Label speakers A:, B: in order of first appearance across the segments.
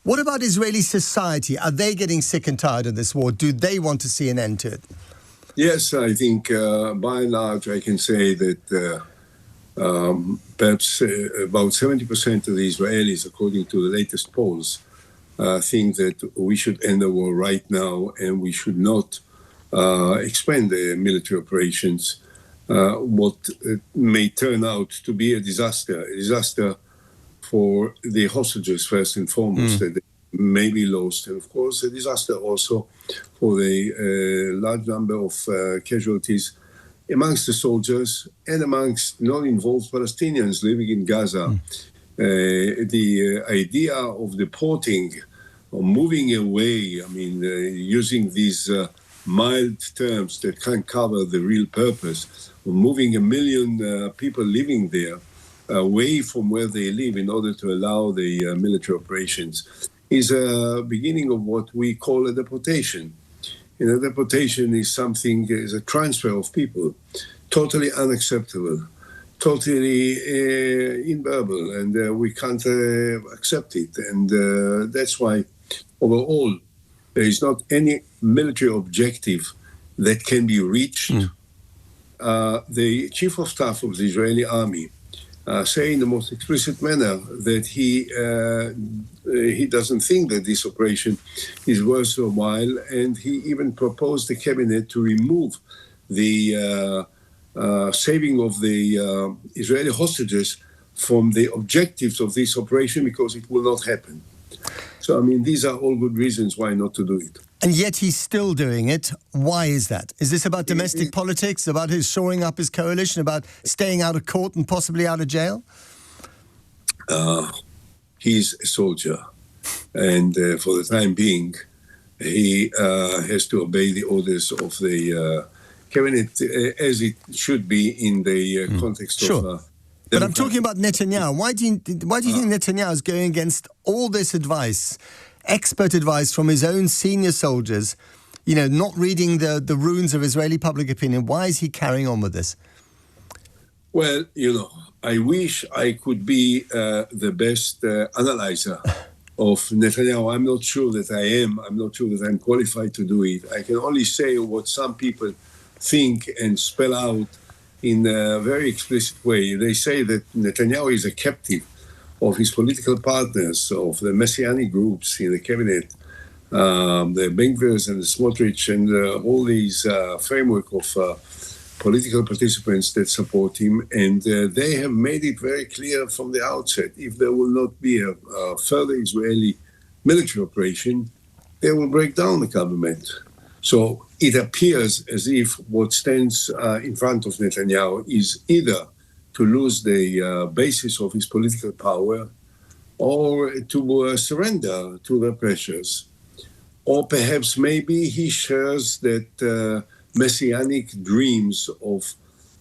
A: What about Israeli society? Are they getting sick and tired of this war? Do they want to see an end to it?
B: Yes, I think by and large I can say that perhaps about 70% of the Israelis, according to the latest polls, think that we should end the war right now and we should not expand the military operations. What may turn out to be a disaster for the hostages first and foremost, that they may be lost, and of course a disaster also for the large number of casualties amongst the soldiers and amongst non-involved Palestinians living in Gaza. The idea of deporting or moving away, I mean, using these mild terms that can't cover the real purpose, of moving 1 million people living there away from where they live in order to allow the military operations is a beginning of what we call a deportation. You know, deportation is a transfer of people, totally unacceptable, totally unbearable, and we can't accept it. And that's why, overall, there is not any military objective that can be reached. The chief of staff of the Israeli army say in the most explicit manner that he doesn't think that this operation is worth a while, and he even proposed the cabinet to remove the saving of the Israeli hostages from the objectives of this operation because it will not happen. So, I mean, these are all good reasons why not to do it.
A: And yet he's still doing it. Why is that? Is this about domestic politics, about his shoring up his coalition, about staying out of court and possibly out of jail?
B: He's a soldier. And for the time being, he has to obey the orders of the cabinet as it should be in the context of...
A: But I'm talking about Netanyahu. Why do you think Netanyahu is going against all this advice, expert advice from his own senior soldiers, you know, not reading the runes of Israeli public opinion? Why is he carrying on with this?
B: Well, you know, I wish I could be the best analyzer of Netanyahu. I'm not sure that I am. I'm not sure that I'm qualified to do it. I can only say what some people think and spell out in a very explicit way. They say that Netanyahu is a captive of his political partners, of the messianic groups in the cabinet, the Ben-Gvirs and the Smotrich, and all these framework of political participants that support him. And they have made it very clear from the outset, if there will not be a further Israeli military operation, they will break down the government. So it appears as if what stands in front of Netanyahu is either to lose the basis of his political power or to surrender to the pressures. Or perhaps maybe he shares that messianic dreams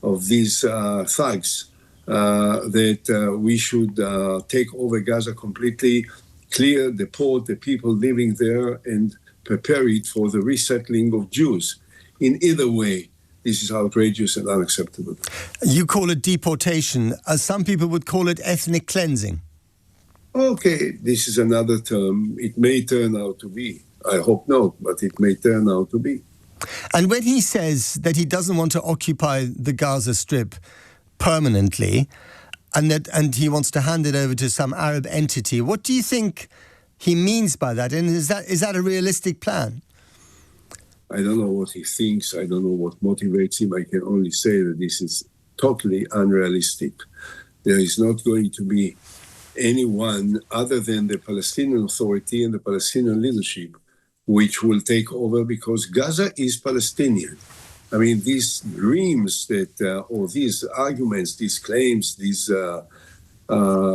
B: of these thugs that we should take over Gaza completely, clear, deport the people living there, and prepare it for the resettling of Jews. In either way, this is outrageous and unacceptable.
A: You call it deportation. Some people would call it ethnic cleansing.
B: Okay, this is another term. It may turn out to be. I hope not, but it may turn out to be.
A: And when he says that he doesn't want to occupy the Gaza Strip permanently, and he wants to hand it over to some Arab entity, what do you think he means by that? And is that a realistic plan?
B: I don't know what he thinks. I don't know what motivates him. I can only say that this is totally unrealistic. There is not going to be anyone other than the Palestinian Authority and the Palestinian leadership which will take over, because Gaza is Palestinian. I mean, these dreams that, or these arguments, these claims, these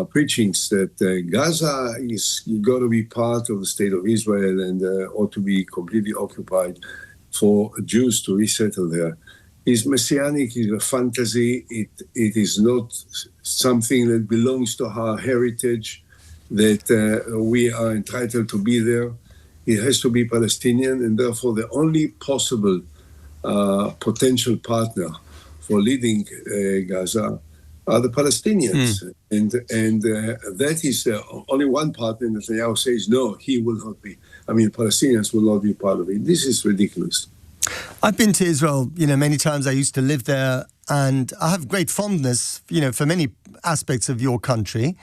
B: preachings that Gaza is got to be part of the state of Israel and ought to be completely occupied for Jews to resettle there, is messianic, is a fantasy. It is not something that belongs to our heritage, that we are entitled to be there. It has to be Palestinian, and therefore the only possible potential partner for leading Gaza are the Palestinians. And that is only one part, and Netanyahu says, no, he will not be. I mean, Palestinians will not be part of it. This is ridiculous.
A: I've been to Israel, many times. I used to live there, and I have great fondness, for many aspects of your country.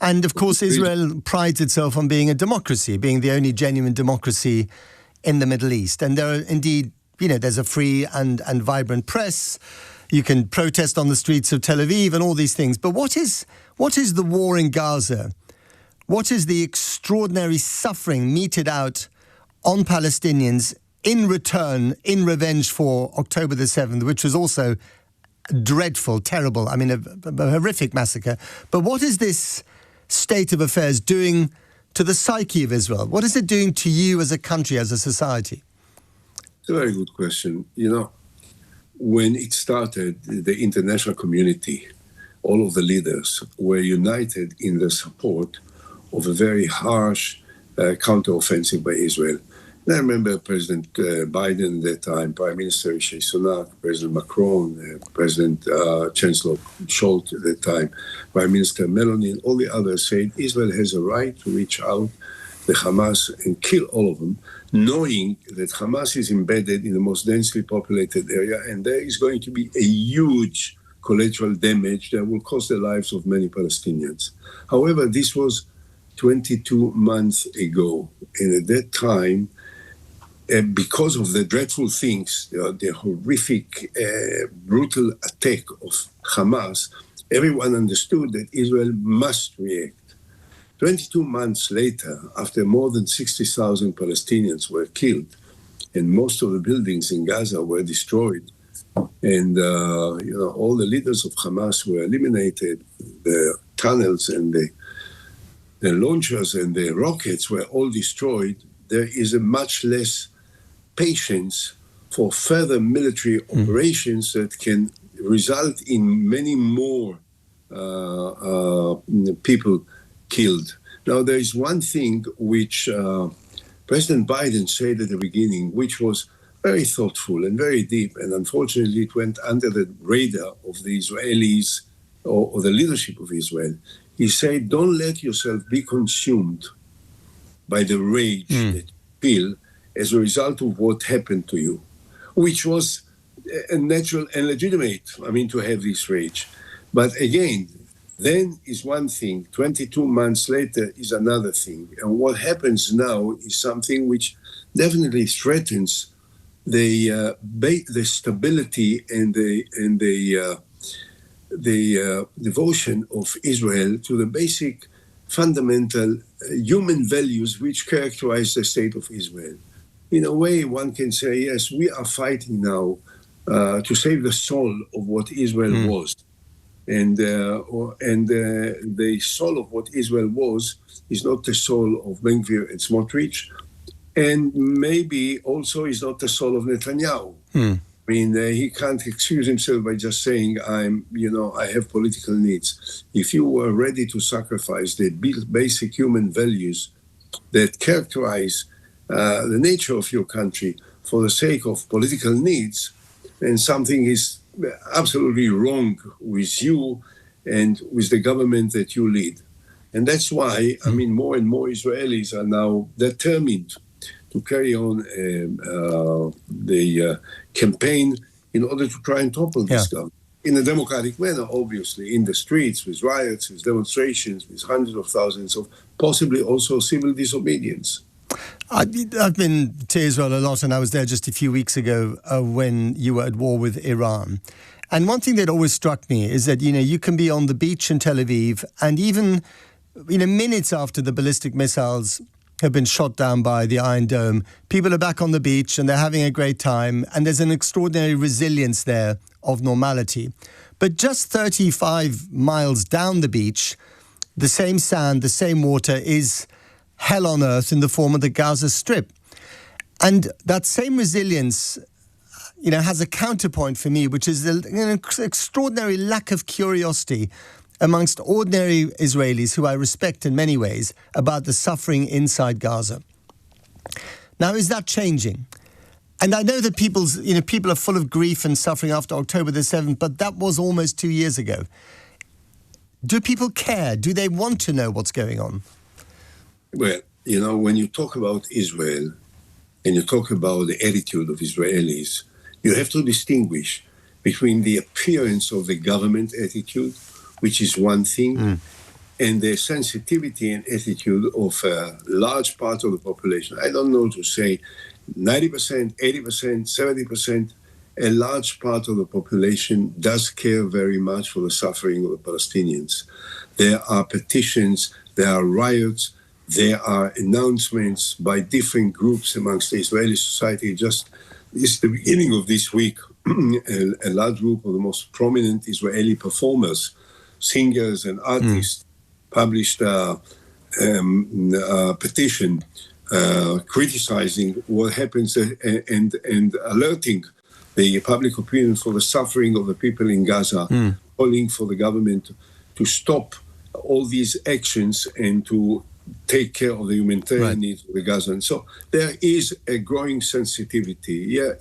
A: And of course, Israel prides itself on being a democracy, being the only genuine democracy in the Middle East. And there are indeed, there's a free and vibrant press. You can protest on the streets of Tel Aviv and all these things. But what is the war in Gaza? What is the extraordinary suffering meted out on Palestinians in return, in revenge for October the 7th, which was also dreadful, terrible, I mean, a horrific massacre. But what is this state of affairs doing to the psyche of Israel? What is it doing to you as a country, as a society?
B: It's a very good question. When it started, the international community, all of the leaders were united in the support of a very harsh counteroffensive by Israel. And I remember President Biden at that time, Prime Minister Rishi Sunak, President Macron, President Chancellor Scholz at that time, Prime Minister Meloni, and all the others said Israel has a right to reach out the Hamas and kill all of them, knowing that Hamas is embedded in the most densely populated area, and there is going to be a huge collateral damage that will cost the lives of many Palestinians. However, this was 22 months ago, and at that time, because of the dreadful things, the horrific, brutal attack of Hamas, everyone understood that Israel must react. 22 months later, after more than 60,000 Palestinians were killed, and most of the buildings in Gaza were destroyed, and all the leaders of Hamas were eliminated, the tunnels and the launchers and the rockets were all destroyed, there is a much less patience for further military operations that can result in many more people killed. Now, there is one thing which President Biden said at the beginning, which was very thoughtful and very deep, and unfortunately it went under the radar of the Israelis or the leadership of Israel. He said, don't let yourself be consumed by the rage that you feel as a result of what happened to you, which was natural and legitimate, to have this rage. But again, then is one thing, 22 months later is another thing. And what happens now is something which definitely threatens the stability and the devotion of Israel to the basic fundamental human values which characterize the state of Israel. In a way, one can say, yes, we are fighting now to save the soul of what Israel was. And the soul of what Israel was is not the soul of Ben Gvir and Smotrich, and maybe also is not the soul of Netanyahu. He can't excuse himself by just saying, I have political needs. If you were ready to sacrifice the basic human values that characterize the nature of your country for the sake of political needs, then something is absolutely wrong with you and with the government that you lead. And that's why, more and more Israelis are now determined to carry on the campaign in order to try and topple this government. In a democratic manner, obviously, in the streets, with riots, with demonstrations, with hundreds of thousands of possibly also civil disobedience.
A: I've been to Israel a lot, and I was there just a few weeks ago when you were at war with Iran. And one thing that always struck me is that, you can be on the beach in Tel Aviv, and even, minutes after the ballistic missiles have been shot down by the Iron Dome, people are back on the beach and they're having a great time, and there's an extraordinary resilience there of normality. But just 35 miles down the beach, the same sand, the same water is hell on earth in the form of the Gaza Strip. And that same resilience, has a counterpoint for me, which is an extraordinary lack of curiosity amongst ordinary Israelis, who I respect in many ways, about the suffering inside Gaza. Now, is that changing? And I know that people are full of grief and suffering after October the 7th, but that was almost 2 years ago. Do people care? Do they want to know what's going on?
B: Well, when you talk about Israel and you talk about the attitude of Israelis, you have to distinguish between the appearance of the government attitude, which is one thing, and the sensitivity and attitude of a large part of the population. I don't know to say 90%, 80%, 70%. A large part of the population does care very much for the suffering of the Palestinians. There are petitions, there are riots, there are announcements by different groups amongst the Israeli society. Just the beginning of this week, a large group of the most prominent Israeli performers, singers and artists, published a petition criticizing what happens and alerting the public opinion for the suffering of the people in Gaza, calling for the government to stop all these actions and to take care of the humanitarian needs of the Gazans. So there is a growing sensitivity. I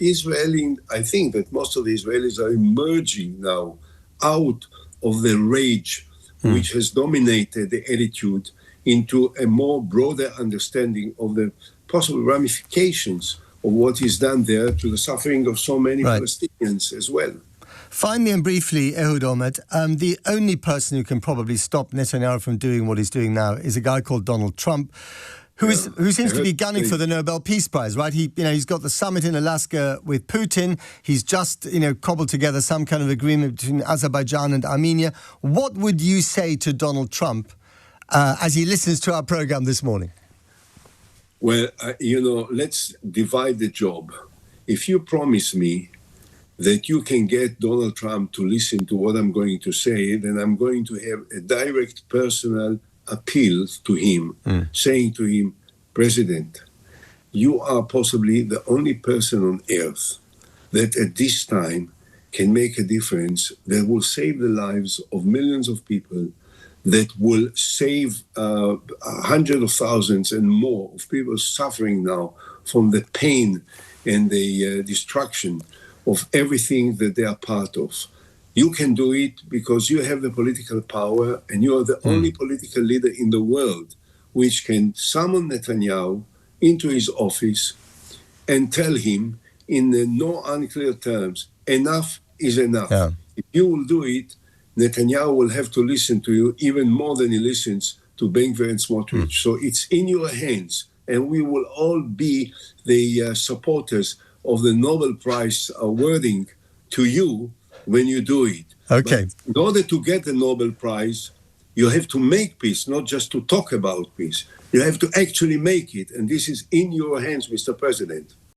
B: think that most of the Israelis are emerging now out of the rage which has dominated the attitude into a more broader understanding of the possible ramifications of what is done there to the suffering of so many Palestinians as well.
A: Finally and briefly, Ehud Olmert, the only person who can probably stop Netanyahu from doing what he's doing now is a guy called Donald Trump, who seems to be gunning for the Nobel Peace Prize, right? He's got the summit in Alaska with Putin. He's just, cobbled together some kind of agreement between Azerbaijan and Armenia. What would you say to Donald Trump as he listens to our program this morning?
B: Well, let's divide the job. If you promise me that you can get Donald Trump to listen to what I'm going to say, then I'm going to have a direct personal appeal to him, saying to him, President, you are possibly the only person on earth that at this time can make a difference that will save the lives of millions of people, that will save hundreds of thousands and more of people suffering now from the pain and the destruction of everything that they are part of. You can do it because you have the political power and you are the only political leader in the world which can summon Netanyahu into his office and tell him in no unclear terms, enough is enough. Yeah. If you will do it, Netanyahu will have to listen to you even more than he listens to Ben-Gvir and Smotrich. So it's in your hands, and we will all be the supporters of the Nobel Prize awarding to you when you do it.
A: Okay.
B: But in order to get the Nobel Prize, you have to make peace, not just to talk about peace. You have to actually make it, and this is in your hands, Mr. President.